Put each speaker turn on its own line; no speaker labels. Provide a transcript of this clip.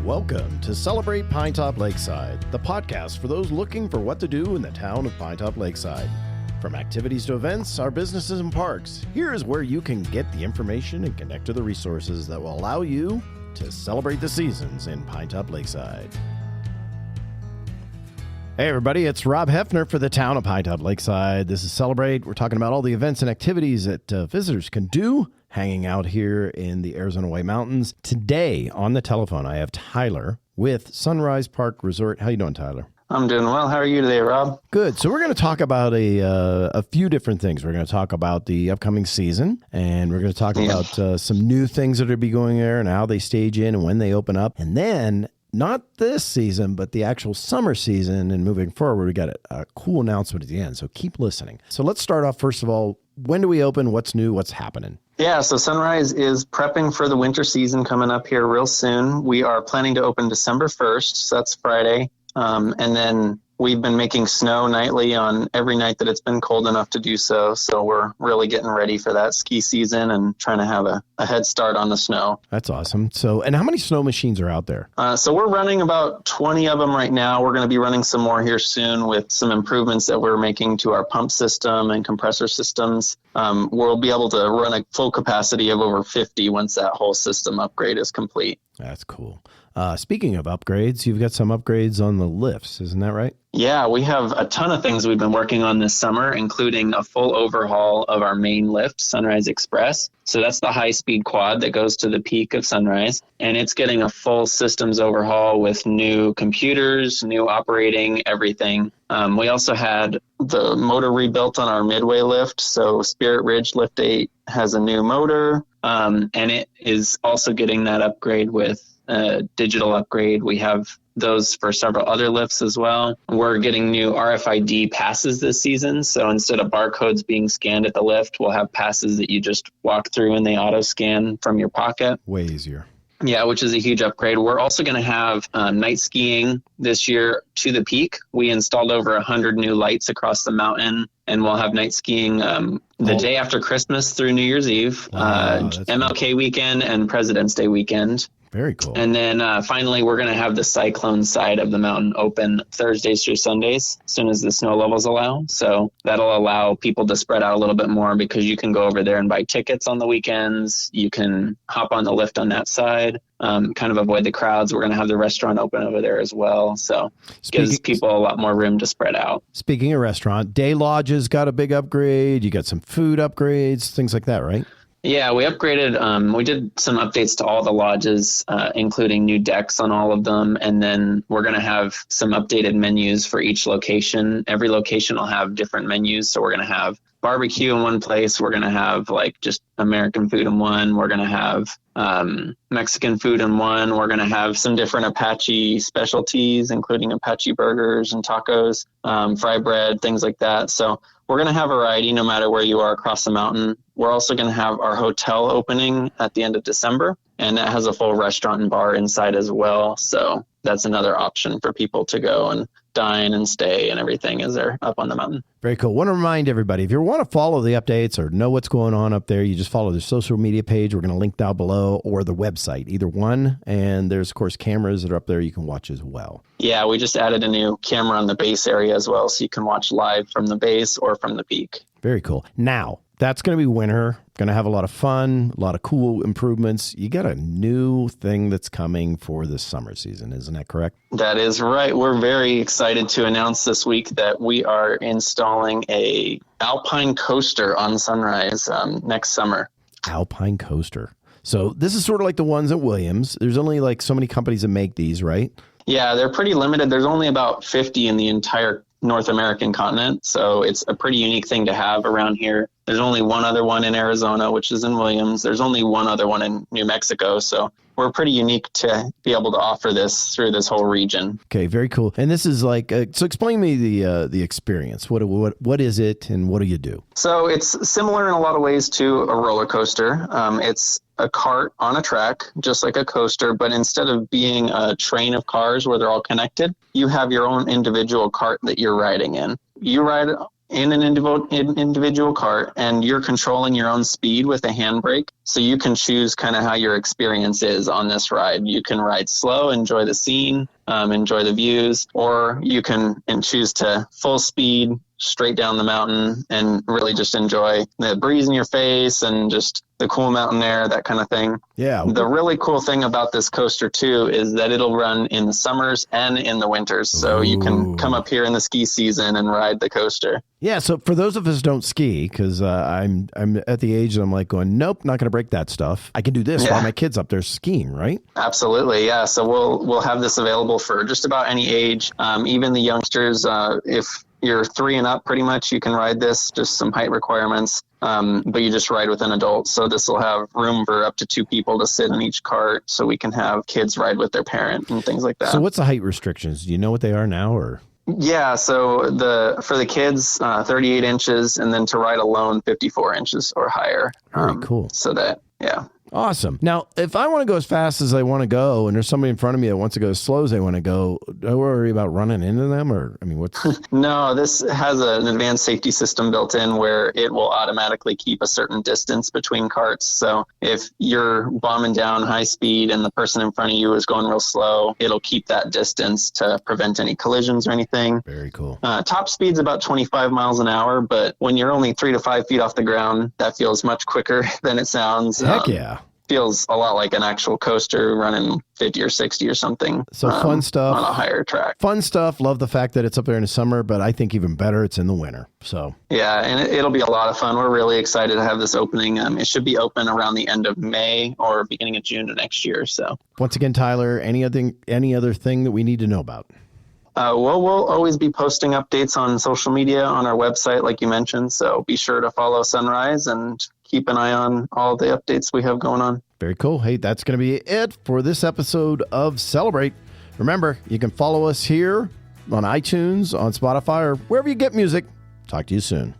Welcome to Celebrate Pinetop-Lakeside, the podcast for those looking for what to do in the town of Pinetop-Lakeside. From activities to events, our businesses and parks, here is where you can get the information and connect to the resources that will allow you to celebrate the seasons in Pinetop-Lakeside. Hey everybody, it's Rob Hefner for the town of Pinetop-Lakeside. This is Celebrate. We're talking about all the events and activities that visitors can do hanging out here in the Arizona White Mountains. Today on the telephone, I have Tyler with Sunrise Park Resort. How you doing, Tyler?
I'm doing well. How are you today, Rob?
Good. So we're going to talk about a few different things. We're going to talk about the upcoming season, and we're going to talk about some new things that are be going there and how they stage in and when they open up. And then, not this season, but the actual summer season and moving forward, we got a cool announcement at the end. So keep listening. So let's start off, first of all, when do we open? What's new? What's happening?
Yeah, so Sunrise is prepping for the winter season coming up here real soon. We are planning to open December 1st, so that's Friday. And then we've been making snow nightly on every night that it's been cold enough to do so. So we're really getting ready for that ski season and trying to have a head start on the snow.
That's awesome. So, and how many snow machines are out there?
So we're running about 20 of them right now. We're going to be running some more here soon with some improvements that we're making to our pump system and compressor systems. We'll be able to run a full capacity of over 50 once that whole system upgrade is complete.
That's cool. Speaking of upgrades, you've got some upgrades on the lifts, isn't that right?
Yeah, we have a ton of things we've been working on this summer, including a full overhaul of our main lift, Sunrise Express. So that's the high-speed quad that goes to the peak of Sunrise, and it's getting a full systems overhaul with new computers, new operating, everything. We also had the motor rebuilt on our Midway lift, so Spirit Ridge Lift 8 has a new motor, and it is also getting that upgrade with digital upgrade. We have those for several other lifts as well. We're getting new RFID passes this season. So instead of barcodes being scanned at the lift, we'll have passes that you just walk through and they auto scan from your pocket.
Way easier.
Yeah, which is a huge upgrade. We're also going to have night skiing this year to the peak. We installed over 100 new lights across the mountain, and we'll have night skiing the day after Christmas through New Year's Eve, MLK cool. weekend, and President's Day weekend.
Very cool.
And then finally, we're going to have the cyclone side of the mountain open Thursdays through Sundays as soon as the snow levels allow. So that'll allow people to spread out a little bit more because you can go over there and buy tickets on the weekends. You can hop on the lift on that side, kind of avoid the crowds. We're going to have the restaurant open over there as well. So gives people a lot more room to spread out. Speaking
of restaurant, Day Lodge's got a big upgrade. You got some food upgrades, things like that, right?
Yeah, we upgraded, we did some updates to all the lodges, including new decks on all of them. And then we're going to have some updated menus for each location. Every location will have different menus. So we're going to have barbecue in one place. We're going to have like just American food in one. We're going to have Mexican food in one. We're going to have some different Apache specialties, including Apache burgers and tacos, fry bread, things like that. So we're going to have variety no matter where you are across the mountain. We're also going to have our hotel opening at the end of December, and that has a full restaurant and bar inside as well. So that's another option for people to go and dine and stay and everything as they're up on the mountain.
Very cool. Want to remind everybody, if you want to follow the updates or know what's going on up there, you just follow the social media page. We're going to link down below, or the website, either one. And there's, of course, cameras that are up there you can watch as well.
Yeah, we just added a new camera on the base area as well, so you can watch live from the base or from the peak.
Very cool. Now, that's going to be winter. Going to have a lot of fun, a lot of cool improvements. You got a new thing that's coming for the summer season. Isn't that correct?
That is right. We're very excited to announce this week that we are installing a Alpine coaster on Sunrise next summer.
Alpine coaster. So this is sort of like the ones at Williams. There's only like so many companies that make these, right?
Yeah, they're pretty limited. There's only about 50 in the entire North American continent. So it's a pretty unique thing to have around here. There's only one other one in Arizona, which is in Williams. There's only one other one in New Mexico. So we're pretty unique to be able to offer this through this whole region.
Okay, very cool. And this is like, so explain me the experience. What is it and what do you do?
So it's similar in a lot of ways to a roller coaster. It's a cart on a track, just like a coaster, but instead of being a train of cars where they're all connected, you have your own individual cart that you're riding in. You ride in an individual cart, and you're controlling your own speed with a handbrake. So you can choose kind of how your experience is on this ride. You can ride slow, enjoy the scene, enjoy the views, or you can choose to full speed straight down the mountain and really just enjoy the breeze in your face and just the cool mountain air, that kind of thing.
Yeah.
The really cool thing about this coaster too is that it'll run in the summers and in the winters. So you can come up here in the ski season and ride the coaster.
Yeah. So for those of us who don't ski, because I'm at the age that I'm like going, nope, not going to break that stuff. I can do this while my kid's up there skiing, right?
Absolutely. Yeah. So we'll have this available for just about any age, even the youngsters. If you're 3 and up, pretty much, you can ride this, just some height requirements, but you just ride with an adult. So this will have room for up to 2 people to sit in each cart, so we can have kids ride with their parent and things like that.
So what's the height restrictions? Do you know what they are now, or?
Yeah, so for the kids, 38 inches, and then to ride alone, 54 inches or higher.
Very cool.
So that, yeah.
Awesome. Now, if I want to go as fast as I want to go, and there's somebody in front of me that wants to go as slow as they want to go, do I worry about running into them? Or, I mean, what's...
No, this has an advanced safety system built in where it will automatically keep a certain distance between carts. So if you're bombing down high speed and the person in front of you is going real slow, it'll keep that distance to prevent any collisions or anything.
Very cool.
Top speed's about 25 miles an hour, but when you're only 3 to 5 feet off the ground, that feels much quicker than it sounds.
Heck yeah.
Feels a lot like an actual coaster running 50 or 60 or something.
So fun stuff.
On a higher track.
Fun stuff. Love the fact that it's up there in the summer, but I think even better, it's in the winter. So
yeah, and it'll be a lot of fun. We're really excited to have this opening. It should be open around the end of May or beginning of June of next year. So
once again, Tyler, any other thing that we need to know about?
Well, we'll always be posting updates on social media, on our website, like you mentioned. So be sure to follow Sunrise and keep an eye on all the updates we have going on.
Very cool. Hey, that's going to be it for this episode of Celebrate. Remember, you can follow us here on iTunes, on Spotify, or wherever you get music. Talk to you soon.